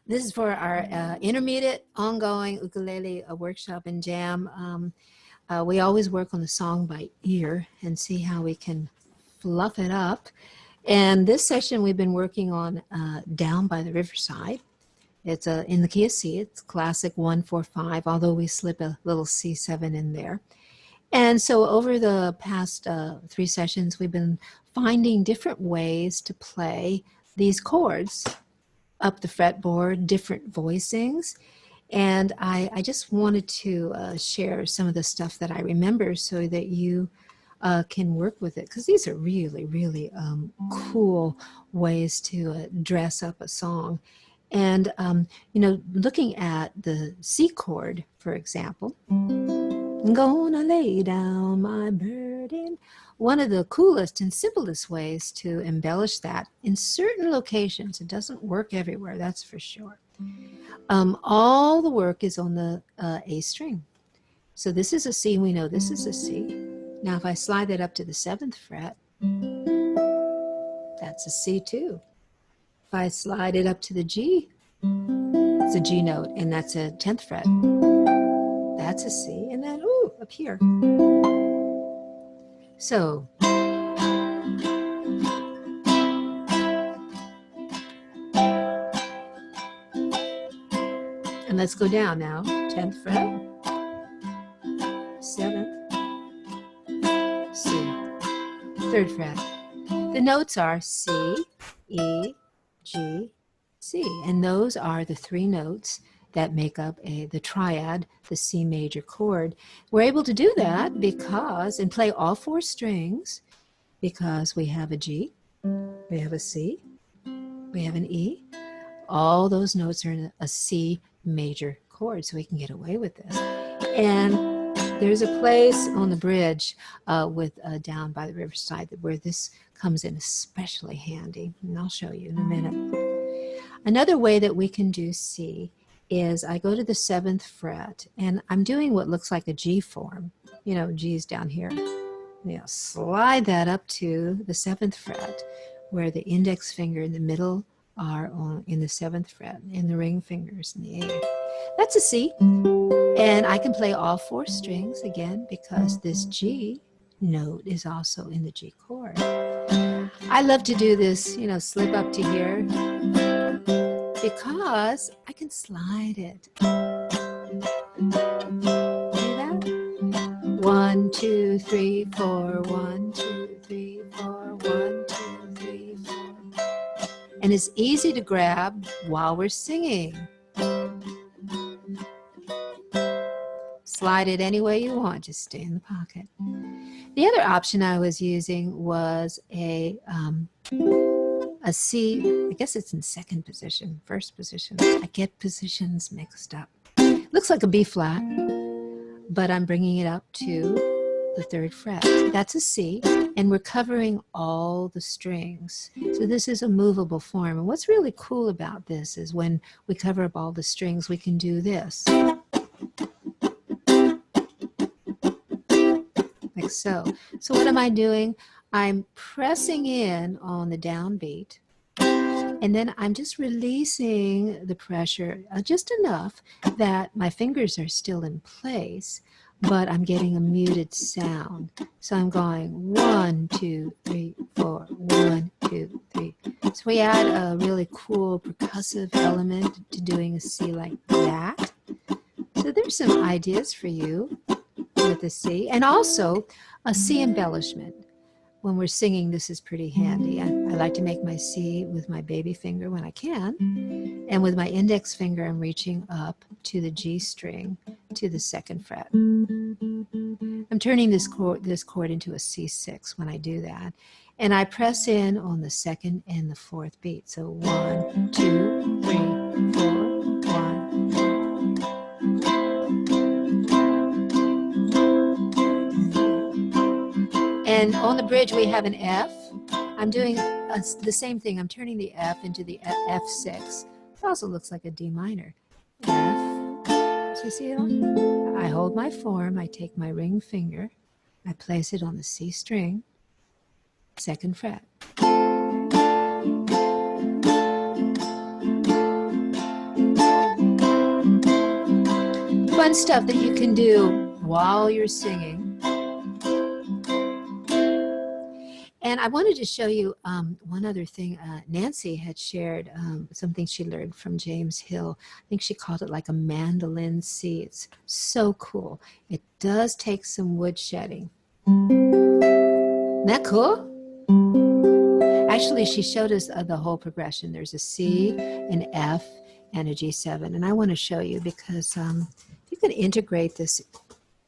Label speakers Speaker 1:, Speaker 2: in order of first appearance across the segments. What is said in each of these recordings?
Speaker 1: This is for our intermediate ongoing ukulele workshop and jam. We always work on the song by ear and see how we can fluff it up. And this session we've been working on Down by the Riverside. It's in the key of C. It's classic 1-4-5, although we slip a little C7 in there. And so over the past 3 sessions, we've been finding different ways to play these chords up the fretboard, different voicings. And I just wanted to share some of the stuff that I remember so that you can work with it, because these are really, really cool ways to dress up a song. And, looking at the C chord, for example, I'm gonna lay down my burden. One of the coolest and simplest ways to embellish that in certain locations, it doesn't work everywhere, that's for sure. All the work is on the A string. So this is a C, we know this is a C. Now if I slide that up to the 7th fret, that's a C too. If I slide it up to the G, it's a G note, and that's a 10th fret. That's a C, and then, ooh, up here. So, and let's go down now. 10th fret, 7th, C, 3rd fret. The notes are C, E, G, C, and those are the 3 notes that make up the triad, the C major chord. We're able to do that because, and play all 4 strings, because we have a G, we have a C, we have an E. All those notes are in a C major chord, so we can get away with this. And there's a place on the bridge with Down by the Riverside where this comes in especially handy, and I'll show you in a minute. Another way that we can do C is I go to the 7th fret, and I'm doing what looks like a G form. You know, G's down here. Slide that up to the 7th fret, where the index finger in the middle are in the 7th fret, and the ring fingers in the 8th. That's a C, and I can play all 4 strings again because this G note is also in the G chord. I love to do this, slip up to here, because I can slide it. See that? 1, 2, 3, 4, 1, 2, 3, 4, 1, 2, 3, 4. And it's easy to grab while we're singing. Slide it any way you want, just stay in the pocket. The other option I was using was a C, I guess it's in 2nd position, 1st position. I get positions mixed up. Looks like a B flat, but I'm bringing it up to the 3rd fret. That's a C, and we're covering all the strings. So this is a movable form. And what's really cool about this is when we cover up all the strings, we can do this. Like so. So what am I doing? I'm pressing in on the downbeat, and then I'm just releasing the pressure just enough that my fingers are still in place, but I'm getting a muted sound. So I'm going 1, 2, 3, 4, 1, 2, 3. So we add a really cool percussive element to doing a C like that. So there's some ideas for you with a C, and also a C embellishment. When we're singing, this is pretty handy. I like to make my C with my baby finger when I can, and with my index finger I'm reaching up to the G string to the 2nd fret. I'm turning this chord into a C6 when I do that, and I press in on the 2nd and the 4th beat. So 1, 2, 3, 4, 1. And on the bridge we have an F. I'm doing the same thing. I'm turning the F into the F6. It also looks like a D minor. F. So you see it on? I hold my form. I take my ring finger. I place it on the C string, 2nd fret. fun stuff that you can do while you're singing. And I wanted to show you one other thing. Nancy had shared something she learned from James Hill. I think she called it like a mandolin C. It's so cool. It does take some wood shedding. Isn't that cool? Actually, she showed us the whole progression. There's a C, an F, and a G7. And I want to show you because you can integrate this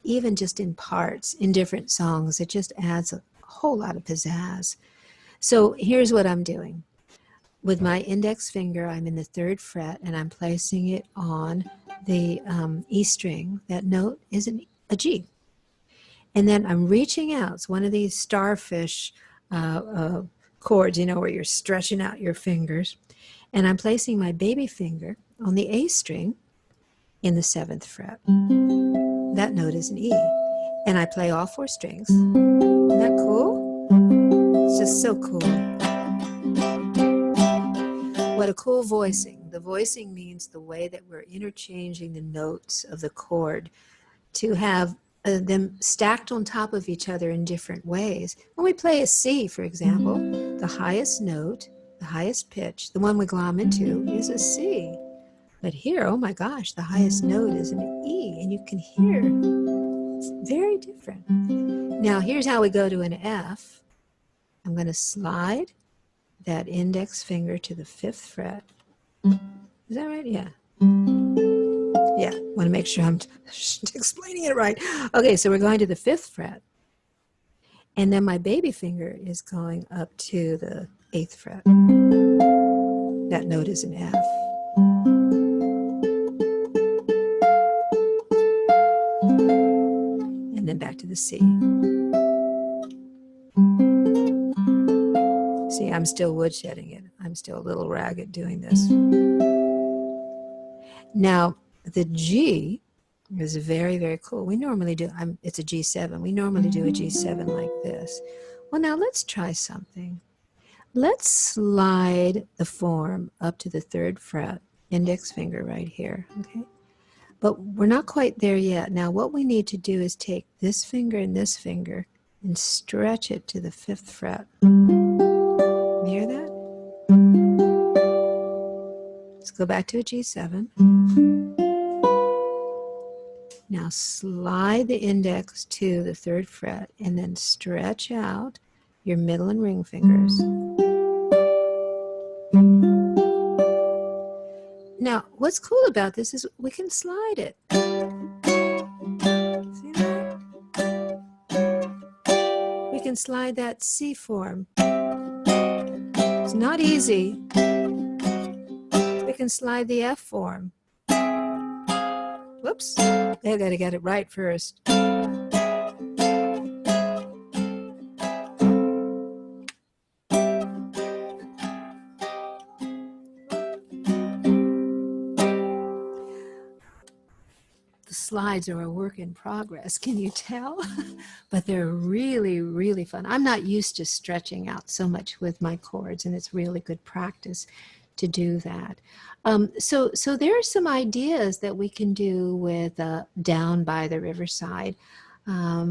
Speaker 1: even just in parts, in different songs. It just adds a whole lot of pizzazz. So here's what I'm doing. With my index finger, I'm in the 3rd fret, and I'm placing it on the E string. That note is a G. And then I'm reaching out. It's one of these starfish chords, you know, where you're stretching out your fingers. And I'm placing my baby finger on the A string in the 7th fret. That note is an E. And I play all 4 strings. Isn't that cool? It's just so cool. What a cool voicing. The voicing means the way that we're interchanging the notes of the chord to have them stacked on top of each other in different ways. When we play a C, for example, the highest note, the highest pitch, the one we glom into, is a C. But here, oh my gosh, the highest note is an E, and you can hear it's very different. Now, here's how we go to an F. I'm going to slide that index finger to the 5th fret. Is that right? Yeah. Yeah, want to make sure I'm explaining it right. Okay, so we're going to the 5th fret. And then my baby finger is going up to the 8th fret. That note is an F. And then back to the C. See, I'm still woodshedding it. I'm still a little ragged doing this. Now, the G is very, very cool. We normally do, it's a G7. We normally do a G7 like this. Well, now let's try something. Let's slide the form up to the 3rd fret, index finger right here, okay? But we're not quite there yet. Now, what we need to do is take this finger and stretch it to the 5th fret. You hear that? Let's go back to a G7. Now slide the index to the 3rd fret and then stretch out your middle and ring fingers. Now, what's cool about this is we can slide it. See that? We can slide that C form. It's not easy. We can slide the F form. Whoops, I gotta get it right first. The slides are a work in progress, can you tell? But they're really, really fun. I'm not used to stretching out so much with my chords, and it's really good practice to do that. So there are some ideas that we can do with Down by the Riverside. I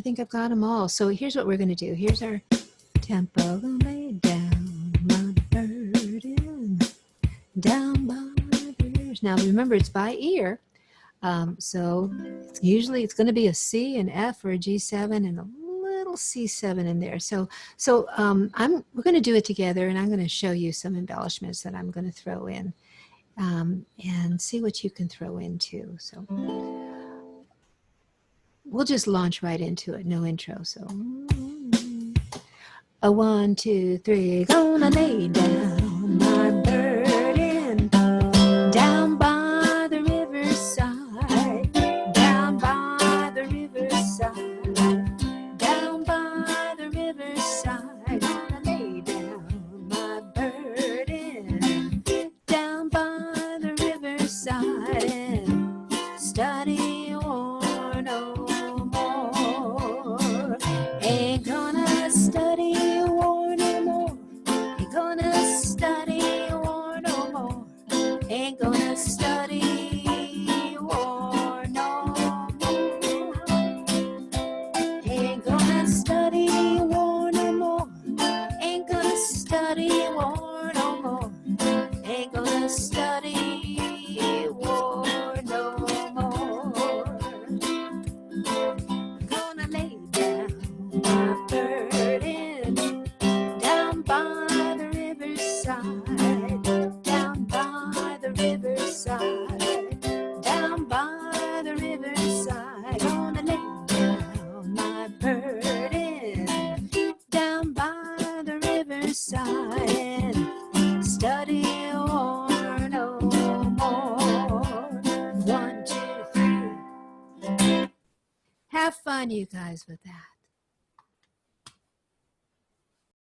Speaker 1: think I've got them all. So here's what we're going to do. Here's our tempo. Lay down my burden, down by the rivers. Now remember, it's by ear. So usually it's going to be a C, an F, or a G7, and a little C7 in there. So we're going to do it together, and I'm going to show you some embellishments that I'm going to throw in, and see what you can throw in too. So we'll just launch right into it, no intro. So a 1, 2, 3, gonna lay down my burden, down by the riverside, down by the riverside, down by the riverside, gonna lay down my burden, down by the riverside, and study war no more. Ain't gonna study war no more. Ain't gonna study war no more. Ain't gonna study war war no more. Ain't gonna study war no more. Gonna lay down my burden down by the riverside, down by the riverside, down by the riverside. Gonna lay down my burden down by the riverside and study war no more. 1, 2, 3. Have fun, you guys, with that.